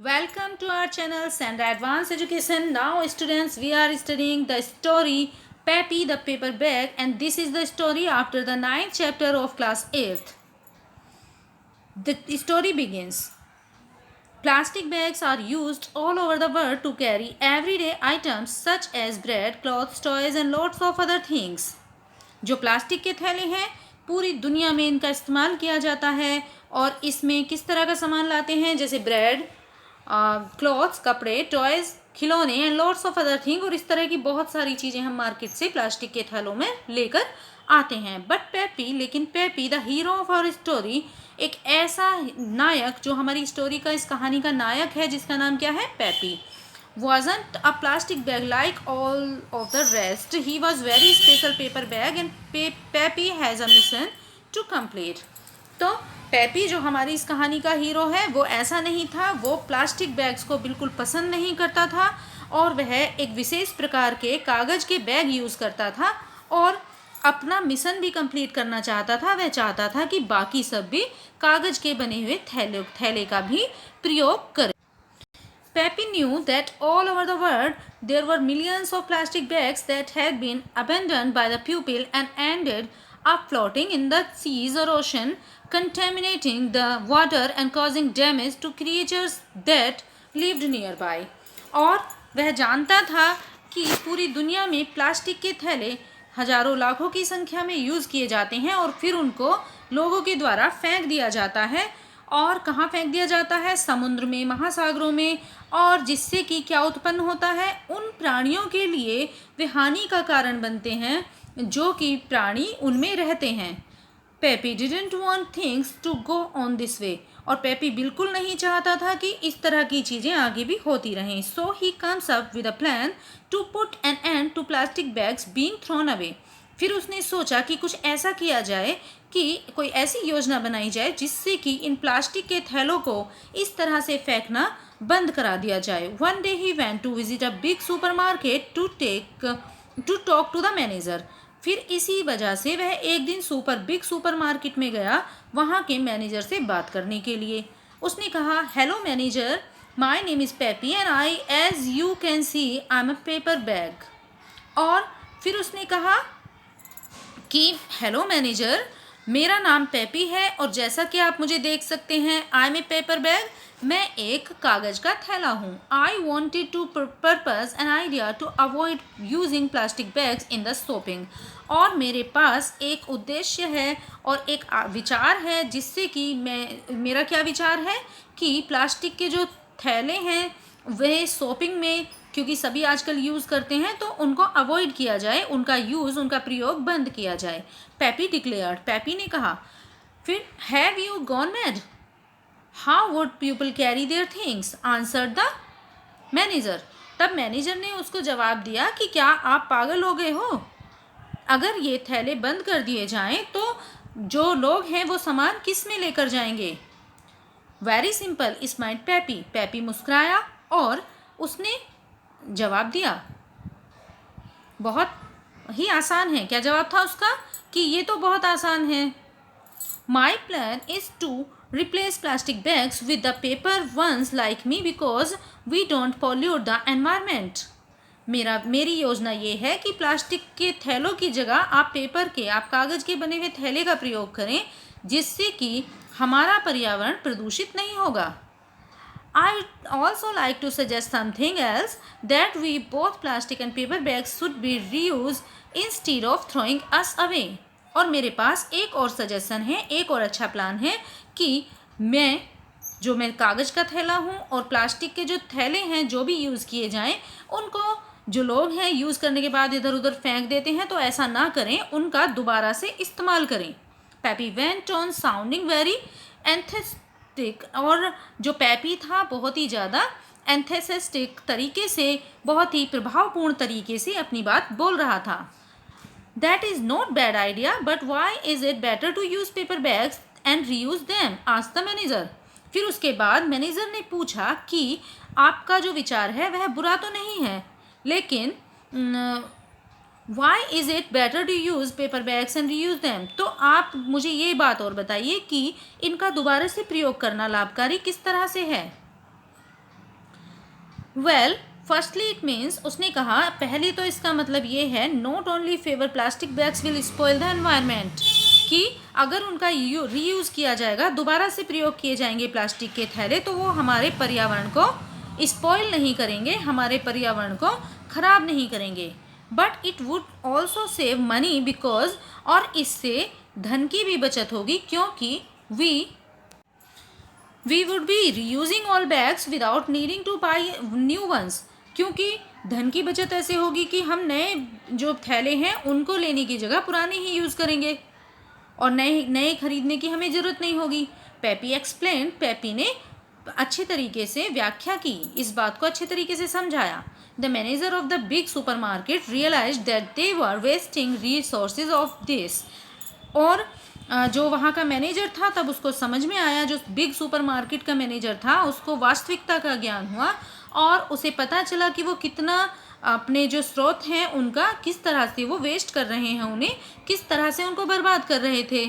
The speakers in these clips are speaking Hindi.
Welcome to our channel Sandra Advanced Education. Now students, we are studying the story Peppy the Paper Bag, and this is the story after the 9th chapter of class 8th. The story begins. Plastic bags are used all over the world to carry everyday items such as bread, clothes, toys and lots of other things. जो प्लास्टिक के थैले हैं पूरी दुनिया में इनका इस्तेमाल किया जाता है और इसमें किस तरह का सामान लाते हैं जैसे ब्रेड, क्लॉथ्स कपड़े, टॉयज़, खिलौने and lots of other thing, और इस तरह की बहुत सारी चीज़ें हम मार्केट से प्लास्टिक के थैलों में लेकर आते हैं। लेकिन Peppy the hero of our story, एक ऐसा नायक जो हमारी स्टोरी का, इस कहानी का नायक है, जिसका नाम क्या है, peppy, wasn't a plastic bag like all of the rest. He was very special paper bag and Peppy has a mission to complete. तो पेपी जो हमारी इस कहानी का हीरो है वो ऐसा नहीं था, वो प्लास्टिक बैग्स को बिल्कुल पसंद नहीं करता था और वह एक विशेष प्रकार के कागज़ के बैग यूज़ करता था और अपना मिशन भी कंप्लीट करना चाहता था। वह चाहता था कि बाकी सब भी कागज़ के बने हुए थैले का भी प्रयोग करें। Peppy knew that all over the world there were millions of plastic bags that had been abandoned by the people and ended up floating in the seas or ocean, contaminating the water and causing damage to creatures that lived nearby. और वह जानता था कि पूरी दुनिया में प्लास्टिक के थैले हजारों लाखों की संख्या में यूज़ किए जाते हैं और फिर उनको लोगों के द्वारा फेंक दिया जाता है। और कहाँ फेंक दिया जाता है, समुद्र में, महासागरों में, और जिससे कि क्या उत्पन्न होता है, उन प्राणियों के लिए वे हानि का कारण बनते हैं जो कि प्राणी उनमें रहते हैं। Peppy didn't want things to go on this way, और पेपी बिल्कुल नहीं चाहता था कि इस तरह की चीज़ें आगे भी होती रहें। So he comes up with a plan to put an end to plastic bags being thrown away. फिर उसने सोचा कि कुछ ऐसा किया जाए कि कोई ऐसी योजना बनाई जाए जिससे कि इन प्लास्टिक के थैलों को इस तरह से फेंकना बंद करा दिया जाए। One day he went to visit a big supermarket to talk to the manager. फिर इसी वजह से वह एक दिन बिग सुपरमार्केट में गया, वहाँ के मैनेजर से बात करने के लिए। उसने कहा, hello manager, my name is Peppy and I as you can see I am a paper bag. और फिर उसने कहा कि हेलो मैनेजर, मेरा नाम पेपी है और जैसा कि आप मुझे देख सकते हैं, I am a paper bag, मैं एक कागज़ का थैला हूँ। I wanted to purpose an idea to avoid using plastic bags in the shopping. और मेरे पास एक उद्देश्य है और एक विचार है, जिससे कि मेरा क्या विचार है कि प्लास्टिक के जो थैले हैं वह शॉपिंग में, क्योंकि सभी आजकल यूज़ करते हैं, तो उनको अवॉइड किया जाए, उनका यूज़, उनका प्रयोग बंद किया जाए। पेपी डिक्लेयर्ड, पेपी ने कहा। फिर have you gone mad, how would people carry their things, answered the manager. तब मैनेजर ने उसको जवाब दिया कि क्या आप पागल हो गए हो, अगर ये थैले बंद कर दिए जाएं तो जो लोग हैं वो सामान किस में लेकर जाएंगे। Very simple smiled peppy, peppy मुस्कुराया और उसने जवाब दिया, बहुत ही आसान है। क्या जवाब था उसका, कि ये तो बहुत आसान है। My plan is to replace plastic bags with the paper ones like me because we don't pollute the environment. मेरी योजना ये है कि प्लास्टिक के थैलों की जगह आप कागज़ के बने हुए थैले का प्रयोग करें, जिससे कि हमारा पर्यावरण प्रदूषित नहीं होगा। I also like to suggest something else, that we both plastic and paper bags should be reused instead of throwing us away. और मेरे पास एक और सजेशन है, एक और अच्छा प्लान है कि मैं कागज़ का थैला हूँ और प्लास्टिक के जो थैले हैं जो भी यूज़ किए जाएं, उनको जो लोग हैं यूज़ करने के बाद इधर उधर फेंक देते हैं, तो ऐसा ना करें, उनका दोबारा से इस्तेमाल करें। Peppy went on sounding very enthusiastic, और जो पेपी था बहुत ही ज़्यादा एंथेसिस्टिक तरीके से, बहुत ही प्रभावपूर्ण तरीके से अपनी बात बोल रहा था। That is not bad idea, but why is it better to use paper bags and reuse them, asked the manager. फिर उसके बाद मैनेजर ने पूछा कि आपका जो विचार है वह बुरा तो नहीं है, लेकिन why is it better to use paper bags and reuse them, तो आप मुझे ये बात और बताइए कि इनका दोबारा से प्रयोग करना लाभकारी किस तरह से है। वेल फर्स्टली इट मीन्स, उसने कहा पहली तो इसका मतलब ये है, not only favour plastic bags will spoil the environment, कि अगर उनका रीयूज़ किया जाएगा, दोबारा से प्रयोग किए जाएंगे प्लास्टिक के थैले, तो वो हमारे पर्यावरण को स्पॉइल नहीं करेंगे, हमारे पर्यावरण को ख़राब नहीं करेंगे, but it would also save money because, और इससे धन की भी बचत होगी, क्योंकि we would be reusing all bags without needing to buy new ones, क्योंकि धन की बचत ऐसे होगी कि हम नए जो थैले हैं उनको लेने की जगह पुराने ही यूज़ करेंगे और नए नए खरीदने की हमें ज़रूरत नहीं होगी। पेपी एक्सप्लेन, पेपी ने अच्छे तरीके से व्याख्या की, इस बात को अच्छे तरीके से समझाया। The manager of the big supermarket realise that they were wasting resources of this, और जो वहाँ का मैनेजर था तब उसको समझ में आया, जो बिग सुपरमार्केट का मैनेजर था उसको वास्तविकता का ज्ञान हुआ और उसे पता चला कि वो कितना अपने जो स्रोत हैं उनका किस तरह से वो वेस्ट कर रहे हैं, उन्हें किस तरह से उनको बर्बाद कर रहे थे।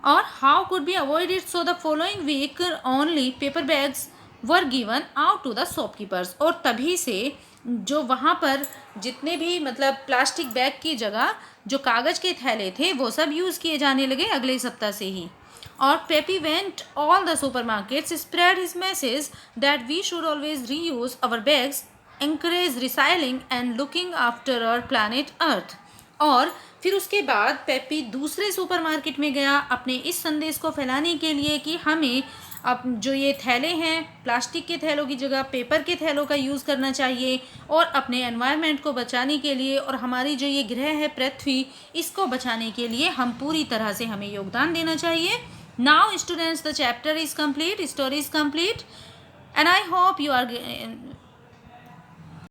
और how could be avoided, so the following week only paper bags were given out to the shopkeepers, और तभी से जो वहाँ पर जितने भी मतलब प्लास्टिक बैग की जगह जो कागज़ के थैले थे वो सब यूज़ किए जाने लगे अगले सप्ताह से ही। और Peppy went all the supermarkets, spread his message that we should always reuse our bags, encourage recycling and looking after our planet earth. और फिर उसके बाद पेपी दूसरे सुपरमार्केट में गया अपने इस संदेश को फैलाने के लिए कि हमें अब जो ये थैले हैं प्लास्टिक के थैलों की जगह पेपर के थैलों का यूज़ करना चाहिए, और अपने एनवायरनमेंट को बचाने के लिए और हमारी जो ये ग्रह है पृथ्वी, इसको बचाने के लिए हम पूरी तरह से हमें योगदान देना चाहिए। Now students, the chapter is complete, story is complete, and I hope you are